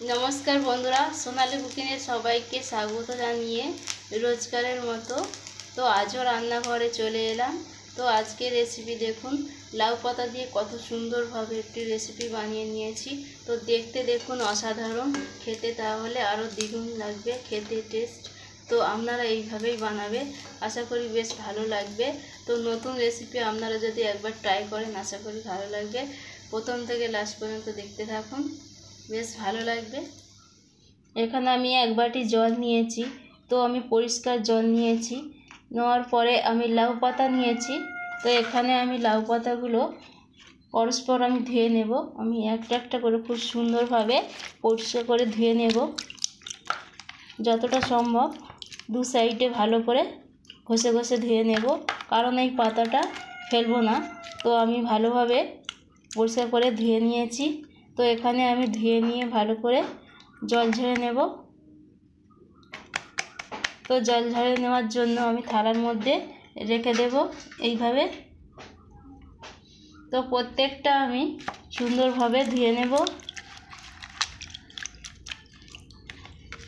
নমস্কার বন্ধুরা, সোনালি কুকিংয়ে সবাইকে স্বাগত জানিয়ে রোজকারের মতো তো আজও রান্নাঘরে চলে এলাম। তো আজকের রেসিপি দেখুন, লাউ পাতা দিয়ে কত সুন্দরভাবে একটি রেসিপি বানিয়ে নিয়েছি। তো দেখতে দেখুন অসাধারণ, খেতে তাহলে আরও দ্বিগুণ লাগবে খেতে টেস্ট। তো আপনারা এইভাবেই বানাবে, আশা করি বেশ ভালো লাগবে। তো নতুন রেসিপি আপনারা যদি একবার ট্রাই করেন আশা করি ভালো লাগবে। প্রথম থেকে লাস্ট পর্যন্ত দেখতে থাকুন, বেশ ভালো লাগবে। এখানে আমি এক বাটি জল নিয়েছি। তো আমি পরিষ্কার জল নিয়েছি, নেওয়ার পরে আমি লাউ পাতা নিয়েছি। তো এখানে আমি লাউ পাতাগুলো পরস্পর আমি ধুয়ে নেব। আমি একটা একটা করে খুব সুন্দরভাবে পরিষ্কার করে ধুয়ে নেব, যতটা সম্ভব দু সাইডে ভালো করে ঘষে ঘষে ধুয়ে নেব, কারণ এই পাতাটা ফেলবো না। তো আমি ভালোভাবে পরিষ্কার করে ধুয়ে নিয়েছি। তো এখানে আমি ধুয়ে নিয়ে ভালো করে জল ঝেড়ে নেব। তো জল ঝেড়ে নেওয়ার জন্য আমি থালার মধ্যে রেখে দেব এইভাবে। তো প্রত্যেকটা আমি সুন্দরভাবে ধুয়ে নেব।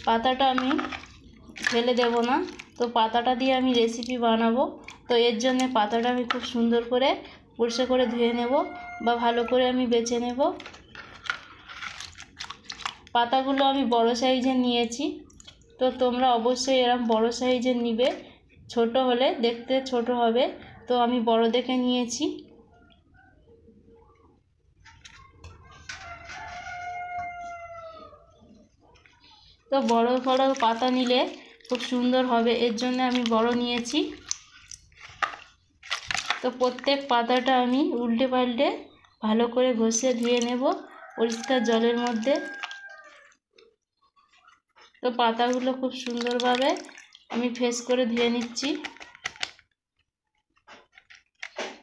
পাতাটা আমি ফেলে দেব না, তো পাতাটা দিয়ে আমি রেসিপি বানাবো। তো এর জন্য পাতাটা আমি খুব সুন্দর করে পরিষ্কার করে ধুয়ে নেব বা ভালো করে আমি বেছে নেব। পাতাগুলো আমি বড় সাইজের নিয়েছি। তো তোমরা অবশ্যই এরকম বড় সাইজের নিবে, ছোট হলে দেখতে ছোট হবে। তো আমি বড় দেখে নিয়েছি। তো বড় বড় পাতা নিলে খুব সুন্দর হবে, এর জন্য আমি বড় নিয়েছি। তো প্রত্যেক পাতাটা আমি উল্টে পাল্টে ভালো করে ঘষে ধুয়ে নেব পরিষ্কার জলের মধ্যে। তো পাতাগুলো খুব সুন্দরভাবে আমি ফ্রেশ করে ধুয়ে নিচ্ছি।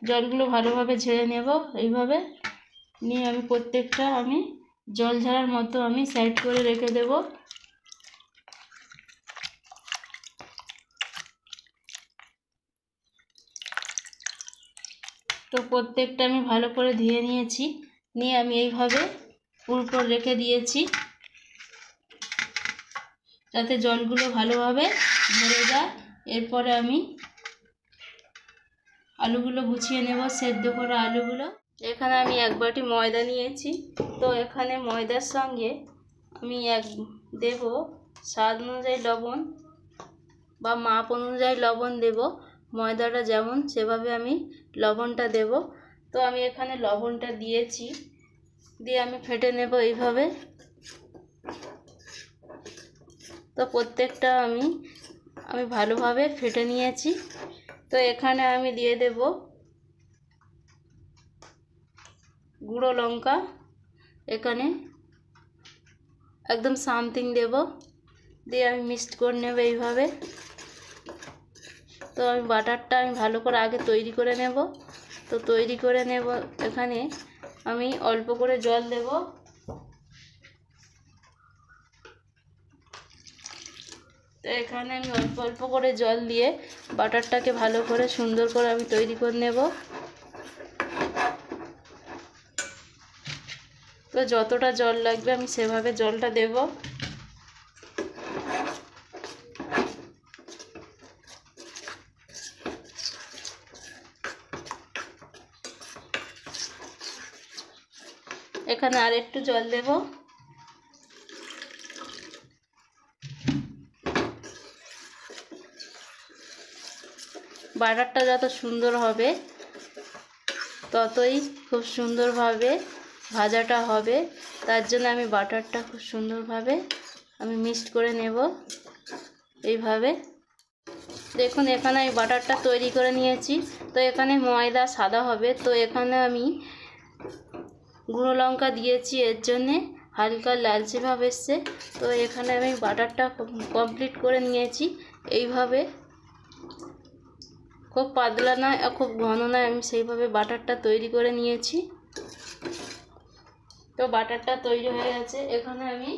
জলগুলো ভালোভাবে ঝেড়ে নেব এইভাবে নিয়ে আমি প্রত্যেকটা আমি জল ঝাড়ার মতো আমি সাইড করে রেখে দেব। তো প্রত্যেকটা আমি ভালো করে ধুয়ে নিয়েছি, নিয়ে আমি এইভাবে উপর রেখে দিয়েছি যাতে জলগুলো ভালোভাবে ঝরে যায়। এরপরে আমি আলুগুলো গুছিয়ে নেব, সেদ্ধ করা আলুগুলো। এখানে আমি এক বাটি ময়দা নিয়েছি। তো এখানে ময়দার সঙ্গে আমি দেব স্বাদ অনুযায়ী লবণ বা মাপ অনুযায়ী লবণ দেব। ময়দাটা যেমন সেভাবে আমি লবণটা দেব। তো আমি এখানে লবণটা দিয়েছি, দিয়ে আমি ফেটে নেব এইভাবে। তো প্রত্যেকটা আমি ভালোভাবে ফেটে নিয়েছি। তো এখানে আমি দিয়ে দেব গুঁড়ো লঙ্কা, এখানে একদম সামথিং দেব, দিয়ে আমি মিক্সড করে নেব এইভাবে। তো আমি বাটারটা আমি ভালো করে আগে তৈরি করে নেব। তো তৈরি করে নেব, এখানে আমি অল্প করে জল দেব। তো এখানে আমি অল্প অল্প করে জল দিয়ে বাটারটাকে ভালো করে সুন্দর করে আমি তৈরি করে নেব। তো যতটা জল লাগবে আমি সেভাবে জলটা দেব। এখানে আর একটু জল দেব। বাটারটা যত সুন্দর হবে ততই খুব সুন্দরভাবে ভাজাটা হবে, তার জন্য আমি বাটারটা খুব সুন্দরভাবে আমি মিক্সড করে নেব এইভাবে। দেখুন এখানে আমি বাটারটা তৈরি করে নিয়েছি। তো এখানে ময়দা সাদা হবে, তো এখানে আমি গুঁড়ো লঙ্কা দিয়েছি, এর জন্যে হালকা লালচে ভাব এসছে। তো এখানে আমি বাটারটা কমপ্লিট করে নিয়েছি এইভাবে, খুব পাতলা নয় খুব ঘন নয়, আমি সেইভাবে বাটারটা তৈরি করে নিয়েছি। তো বাটারটা তৈরি হয়ে গেছে। এখানে আমি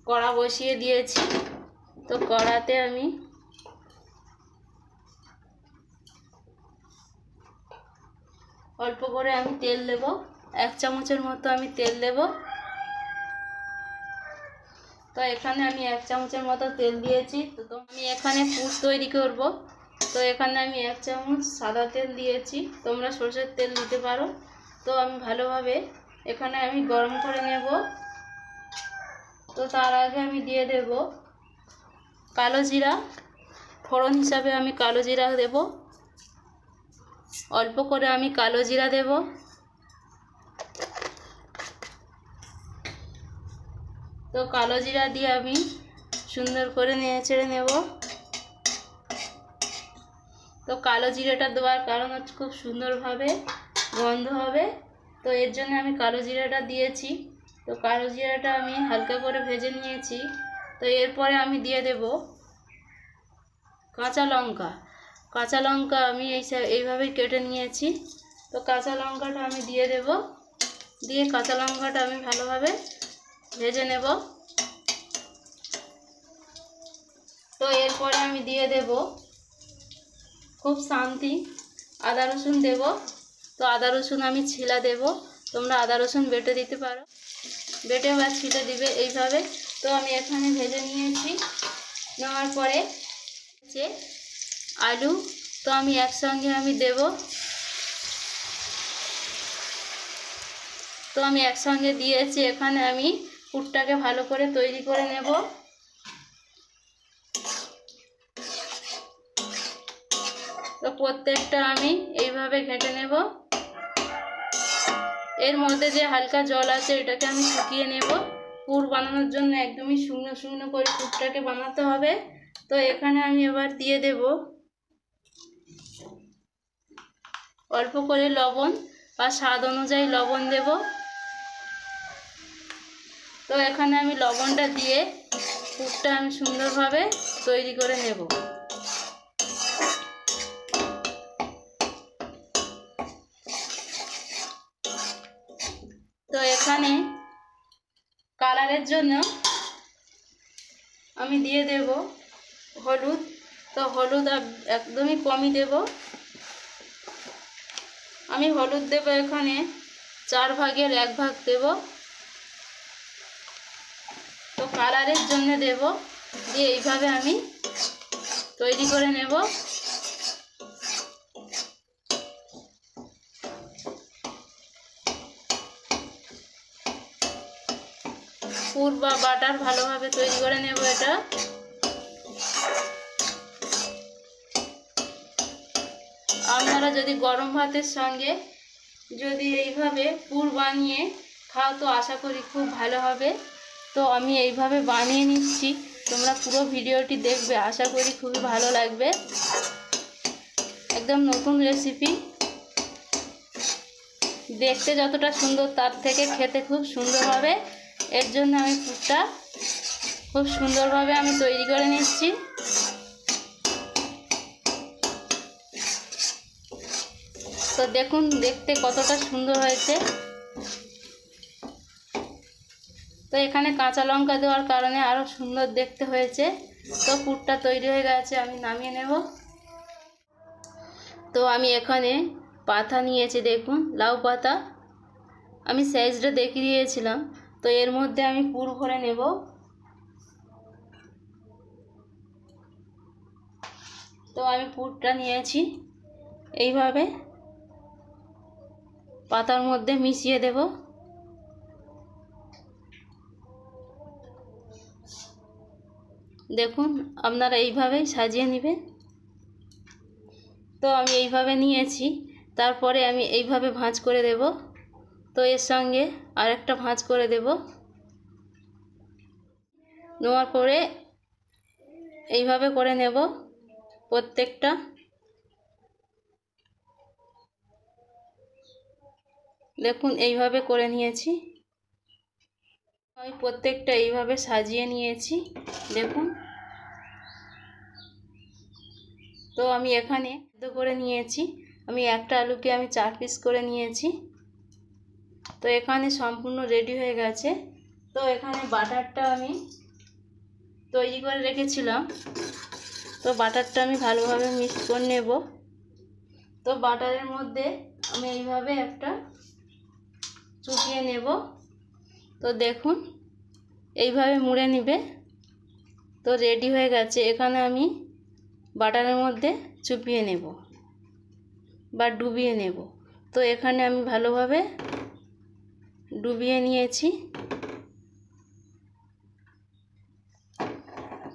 কড়া বসিয়ে দিয়েছি। তো কড়াতে আমি অল্প করে আমি তেল দেব, 1 চামচের মতো আমি তেল দেব। তো এখানে আমি 1 চামচের মতো তেল দিয়েছি। তো আমি এখানে পুর তৈরি করব। তো এখানে আমি 1 চামচ সাদা তেল দিয়েছি, তোমরা সরষের তেল দিতে পারো। তো আমি ভালোভাবে এখানে আমি গরম করে নেব। তো তার আগে আমি দিয়ে দেব কালো জিরা, ফোড়ন হিসাবে আমি কালো জিরা দেব। অল্প করে আমি কালো জিরা দেব। তো কালো জিরা দিয়ে আমি সুন্দর করে নেড়ে নেব। তো কালো জিরাটা দেওয়ার কারণ হচ্ছে খুব সুন্দরভাবে গন্ধ হবে, তো এর জন্য আমি কালো জিরাটা দিয়েছি। তো কালো জিরাটা আমি হালকা করে ভেজে নিয়েছি। তো এরপরে আমি দিয়ে দেব কাঁচা লঙ্কা। কাঁচা লঙ্কা আমি এইভাবে কেটে নিয়েছি। তো কাঁচা লঙ্কাটা আমি দিয়ে দেব। দিয়ে কাঁচা লঙ্কাটা আমি ভালোভাবে ভেজে নেব। তো এরপরে আমি দিয়ে দেব খুব শান্তি আদা রসুন দেব। তো আদা রসুন আমি ছিলা দেব, তোমরা আদা রসুন বেটে দিতে পারো, বেটে বা ছিটে দিবে এইভাবে। তো আমি এখানে ভেজে নিয়েছি। নেওয়ার পরে যে আলু, তো আমি একসঙ্গে আমি দেব। তো আমি একসঙ্গে দিয়েছি। এখানে আমি পুরটাকে ভালো করে তৈরি করে নেব। তো প্রত্যেকটা আমি এইভাবে ঘেঁটে নেব। এর মধ্যে যে হালকা জল আছে এটাকে আমি শুকিয়ে নেব। পুর বানানোর জন্য একদমই শুকনো শুকনো করে পুরটাকে বানাতে হবে। তো এখানে আমি এবার দিয়ে দেব অল্প করে লবণ বা স্বাদ অনুযায়ী লবণ দেব। তো এখানে আমি লবণটা দিয়ে পুরটা আমি সুন্দরভাবে তৈরি করে নেব। তো এখানে কালারের জন্য আমি দিয়ে দেব হলুদ। তো হলুদ একদমই কমই দেব। আমি হলুদ দেব এখানে 4 ভাগের 1 ভাগ দেব। তো কালারের জন্য দেব। দিয়ে এইভাবে আমি তৈরি করে নেব। পুর বা বাটার ভালোভাবে তৈরি করে নেব এটা। আপনারা যদি গরম ভাতের সঙ্গে যদি এইভাবে পুর বানিয়ে খাও তো আশা করি খুব ভালো হবে। তো আমি এইভাবে বানিয়ে নিচ্ছি, তোমরা পুরো ভিডিওটি দেখবে, আশা করি খুবই ভালো লাগবে। একদম নতুন রেসিপি, দেখতে যতটা সুন্দর তার থেকে খেতে খুব সুন্দর হবে। এর জন্য আমি পুরটা খুব সুন্দরভাবে আমি তৈরি করে নিচ্ছি। তো দেখুন দেখতে কতটা সুন্দর হয়েছে। তো এখানে কাঁচা লঙ্কা দেওয়ার কারণে আরও সুন্দর দেখতে হয়েছে। তো পুরটা তৈরি হয়ে গেছে, আমি নামিয়ে নেব। তো আমি এখানে পাতা নিয়েছি, দেখুন লাউ পাতা, আমি সাইজটা দেখিয়ে দিয়েছিলাম। তো এর মধ্যে আমি পুর ভরে নেব। তো আমি পুরটা নিয়েছি, এইভাবে পাতার মধ্যে মিশিয়ে দেব। দেখুন আপনারা এইভাবেই সাজিয়ে নেবেন। তো আমি এইভাবে নিয়েছি, তারপরে আমি এইভাবে ভাঁজ করে দেব। তো এর সঙ্গে আরেকটা ভাঁজ করে দেব। নেওয়ার পরে এইভাবে করে নেব প্রত্যেকটা। দেখুন এইভাবে করে নিয়েছি আমি, প্রত্যেকটা এইভাবে সাজিয়ে নিয়েছি দেখুন। তো আমি এখানে করে নিয়েছি, আমি একটা আলুকে আমি 4 পিস করে নিয়েছি। তো এখানে সম্পূর্ণ রেডি হয়ে গেছে। তো এখানে বাটারটা আমি তৈরি করে রেখেছিলাম। তো বাটারটা আমি ভালোভাবে মিক্স করে নেব। তো বাটারের মধ্যে আমি এইভাবে একটা চুকিয়ে নেব। তো দেখুন এইভাবে মুড়ে নেবে। তো রেডি হয়ে গেছে। এখানে আমি বাটারের মধ্যে চুপিয়ে নেব বা ডুবিয়ে নেব। তো এখানে আমি ভালোভাবে ডুবিয়ে নিয়েছি।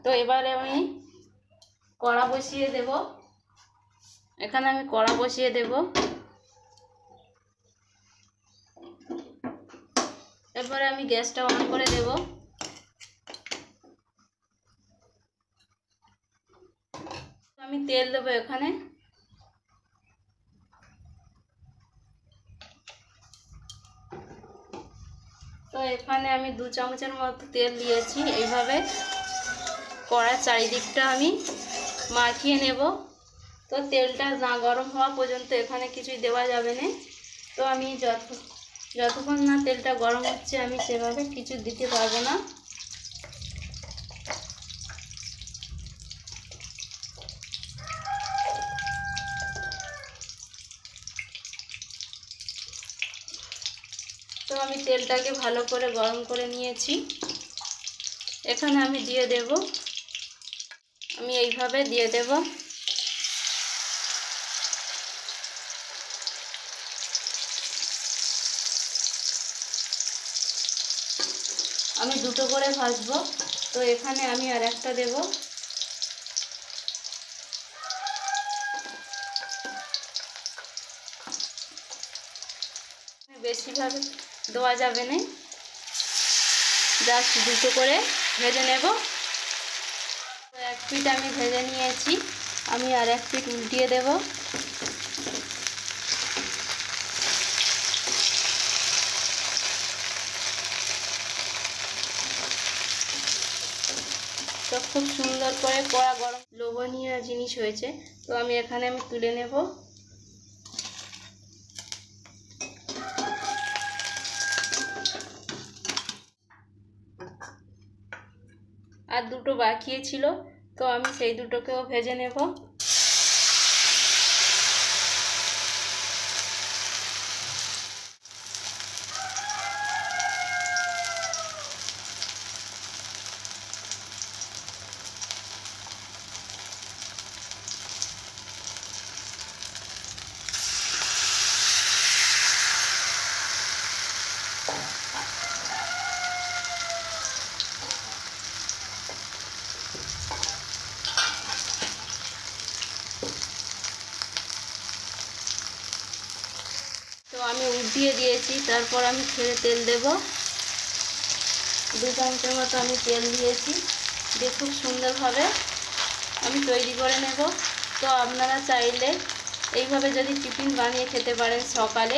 তো এবারে আমি কড়া বসিয়ে দেব। এখানে আমি কড়া বসিয়ে দেব। এরপরে আমি গ্যাসটা অন করে দেব। আমি তেল দেবো এখানে। তো এখানে আমি 2 চামচের মতো তেল দিয়েছি। এইভাবে কড়ার চারিদিকটা আমি মাখিয়ে নেব। তো তেলটা না গরম হওয়া পর্যন্ত এখানে কিছুই দেওয়া যাবে না। তো আমি যতক্ষণ না তেলটা গরম হচ্ছে আমি সেভাবে কিছু দিতে পারবো না। তো আমি তেলটাকে ভালো করে গরম করে নিয়েছি। এখানে আমি দিয়ে দেব। আমি এইভাবে দিয়ে দেব। আমি দুটো করে ভাজবো। তো এখানে আমি আর একটা দেব। বেশিভাবে দেওয়া যাবে না, জাস্ট দুটো করে ভেজে নেব। তো এক পিঠ আমি ভেজে নিয়েছি। আমি আর এক পিঠ উল্টিয়ে দেব। তো খুব সুন্দর করে কড়া গরম লোভনীয় জিনিস হয়েছে। তো আমি এখানে তুলে নেব। আর দুটো বাকি ছিল, তো আমি সেই দুটোকেও ভেজে নেব। তো আমি উল্টিয়ে দিয়েছি। তারপর আমি ছেড়ে তেল দেব। 2 চামচের মতো আমি তেল দিয়েছি। দিয়ে খুব সুন্দরভাবে আমি তৈরি করে নেব। তো আপনারা চাইলে এইভাবে যদি টিফিন বানিয়ে খেতে পারেন সকালে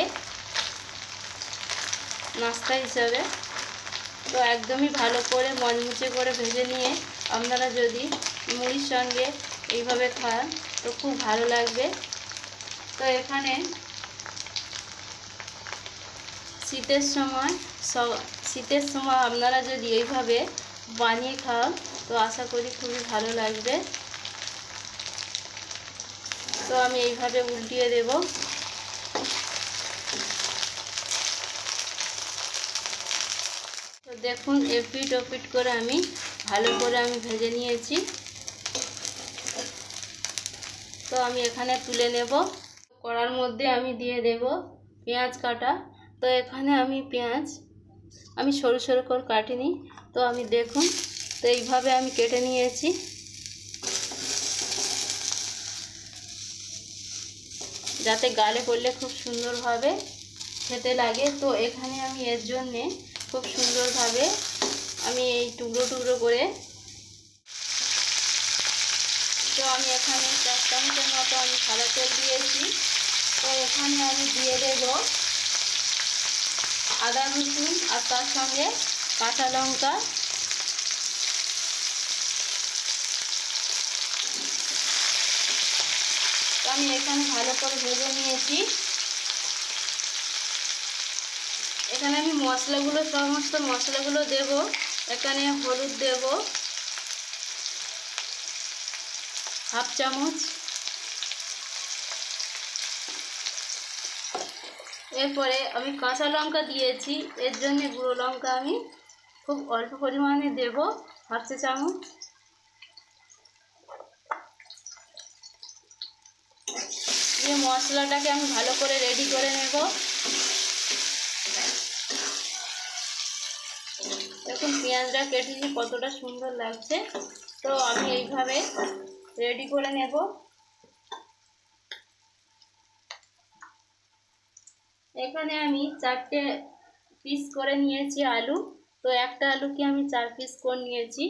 নাস্তা হিসাবে, তো একদমই ভালো করে মচমুচে করে ভেজে নিয়ে আপনারা যদি মুড়ির সঙ্গে এইভাবে খান তো খুব ভালো লাগবে। তো এখানে শীতের সময় আপনারা যদি এইভাবে বানিয়ে খান তো আশা করি খুবই ভালো লাগবে। তো আমি এইভাবে উল্টিয়ে দেব। তো দেখুন এপিট ওপিট করে আমি ভালো করে ভেজে নিয়েছি। তো আমি এখানে তুলে নেব। কড়ার মধ্যে আমি দিয়ে দেব পেঁয়াজ কাটা। তো এখানে আমি পেঁয়াজ সরু সরু করে কাটিনি। তো আমি দেখুন, তো এইভাবে আমি কেটে নিয়েছি। যাতে গালে পড়লে খুব সুন্দরভাবে খেতে লাগে। তো এখানে আমি এর জন্যে খুব সুন্দরভাবে আমি এই টুকরো টুকরো করে, তো আমি এখানে 4 চামচের মতো আমি সাদা তেল দিয়েছি। তো এখানে আমি দিয়ে দেব আদা রসুন আর তার সঙ্গে কাঁচা লঙ্কা। তো আমি এখানে ভালো করে ভেজে নিয়েছি। এখানে আমি সমস্ত মশলাগুলো দেব। এখানে হলুদ দেব হাফ চামচ। এরপরে আমি কাঁচা লঙ্কা দিয়েছি, এর জন্য গুঁড়ো লঙ্কা আমি খুব অল্প পরিমাণে দেব, হাফ চা চামচ। দিয়ে মশলাটাকে আমি ভালো করে রেডি করে নেব। দেখুন পেঁয়াজটা কেটেছি কতটা সুন্দর লাগছে। তো আমি এইভাবে রেডি করে নেব। এখানে আমি 4টে পিস করে নিয়েছি আলু। তো একটা আলুকে আমি 4 পিস করে নিয়েছি,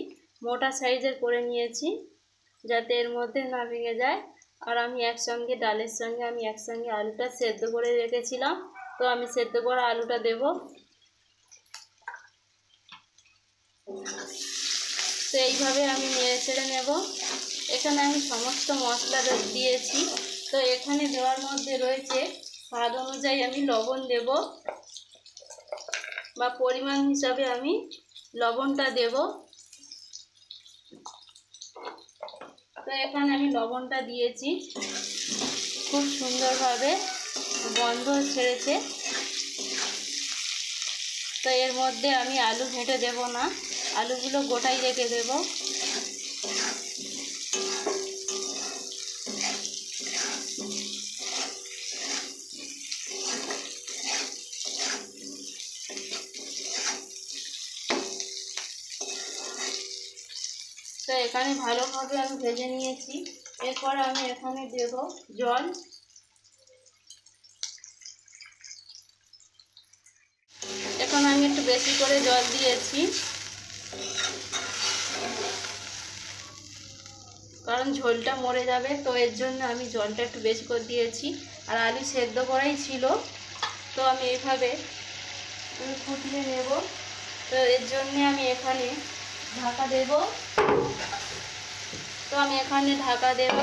মোটা সাইজের করে নিয়েছি যাতে এর মধ্যে না ভেঙে যায়। আর আমি একসঙ্গে ডালের সঙ্গে আমি একসঙ্গে আলুটা সেদ্ধ করে রেখেছিলাম। তো আমি সেদ্ধ করা আলুটা দেব। তো এইভাবে আমি নেড়ে চেড়ে নেব। এখানে আমি সমস্ত মশলা দিয়েছি। তো এখানে দেওয়ার মধ্যে রয়েছে স্বাদ অনুযায়ী আমি লবণ দেব, বা পরিমাণ হিসাবে আমি লবণটা দেব। তো এখানে আমি লবণটা দিয়েছি, খুব সুন্দরভাবে গন্ধ ছেড়েছে। তো এর মধ্যে আমি আলু ঘেঁটে দেব না, আলুগুলো গোটাই রেখে দেব। তো এখানে ভালোভাবে আমি ভেজে নিয়েছি। এরপর আমি এখানে দেব জল। এখন আমি একটু বেশি করে জল দিয়েছি, কারণ ঝোলটা মরে যাবে। তো এর জন্য আমি জলটা একটু বেশি করে দিয়েছি। আর আলু সেদ্ধ করাই ছিল, তো আমি এইভাবে ফুটিয়ে নেব। তো এর জন্যে আমি এখানে ঢাকা দেব। তো আমি এখানে ঢাকা দেব,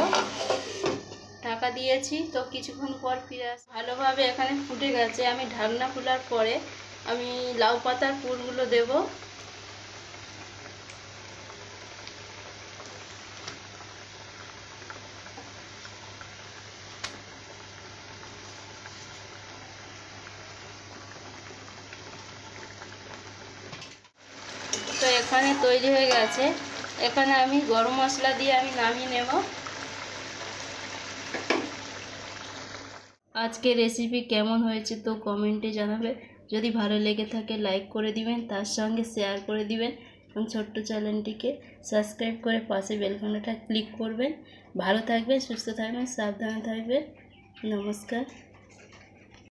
ঢাকা দিয়েছি। তো কিছুক্ষণ পর ফিরে আসি। ভালোভাবে এখানে ফুটে গেছে। আমি ঢাকনা খোলার পরে আমি লাউ পাতার পুরগুলো দেব। তো এখানে তৈরি হয়ে গেছে। এখানে আমি গরম মশলা দিয়ে আমি নামিয়ে নেব। আজকের রেসিপি কেমন হয়েছে তো কমেন্টে জানাবে। যদি ভালো লেগে থাকে লাইক করে দিবেন, তার সঙ্গে শেয়ার করে দিবেন এবং ছোট্ট চ্যানেলটিকে সাবস্ক্রাইব করে পাশে বেল ঘন্টাটা ক্লিক করবেন। ভালো থাকবেন, সুস্থ থাকবেন, সাবধানে থাকবেন। নমস্কার।